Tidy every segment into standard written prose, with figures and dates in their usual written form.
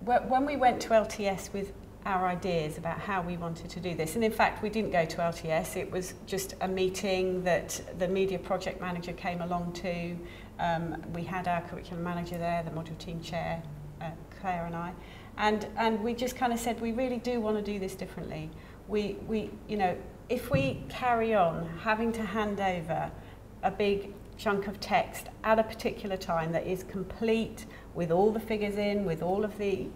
when we went to LTS with our ideas about how we wanted to do this, and in fact we didn't go to LTS, it was just a meeting that the media project manager came along to. We had our curriculum manager there, the module team chair, Claire and I, and we just kind of said we really do want to do this differently. We you know, if we carry on having to hand over a big chunk of text at a particular time that is complete with all the figures in, with all of the,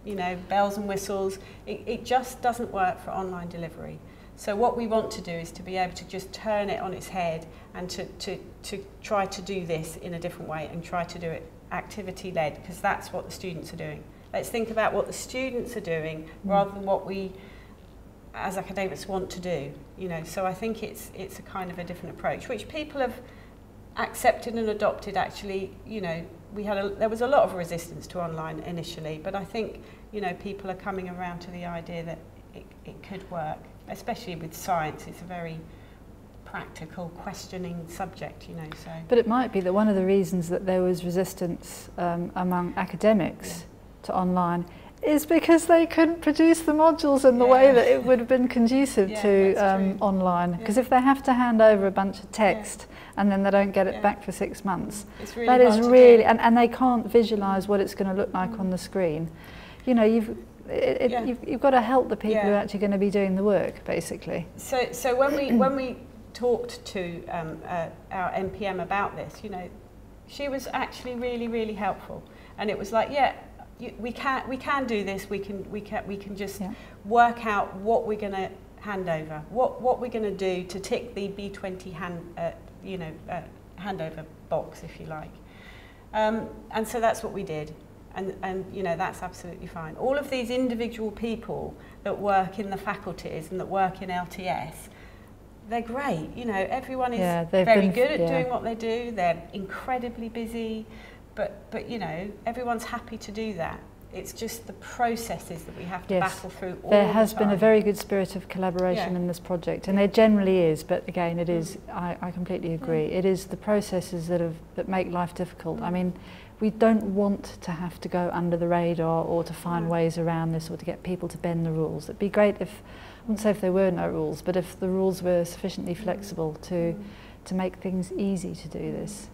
you know, bells and whistles, it just doesn't work for online delivery. So what we want to do is to be able to just turn it on its head and to try to do this in a different way and try to do it activity-led, because that's what the students are doing. Let's think about what the students are doing rather than what we as academics want to do, you know. So I think it's a kind of a different approach, which people have accepted and adopted. Actually, you know, there was a lot of resistance to online initially, but I think, you know, people are coming around to the idea that it could work, especially with science. It's a very practical, questioning subject, you know. So, but it might be that one of the reasons that there was resistance among academics to online is because they couldn't produce the modules in the way that it would have been conducive to online. Because if they have to hand over a bunch of text and then they don't get it back for 6 months, really that is really, and they can't visualise what it's going to look like on the screen. You know, you've got to help the people who are actually going to be doing the work, basically. So when we talked to our NPM about this, you know, she was actually really helpful, and it was like, we can do this. We can just work out what we're going to hand over, what we're going to do to tick the B20 handover box, if you like. And so that's what we did, and you know, that's absolutely fine. All of these individual people that work in the faculties and that work in LTS, they're great. You know, everyone is very good at doing what they do. They're incredibly busy. But you know, everyone's happy to do that. It's just the processes that we have to battle through all the time. There has been a very good spirit of collaboration in this project, and there generally is, but again, it is, I completely agree, it is the processes that make life difficult. I mean, we don't want to have to go under the radar or to find ways around this or to get people to bend the rules. It'd be great if, I wouldn't say if there were no rules, but if the rules were sufficiently flexible to make things easy to do this.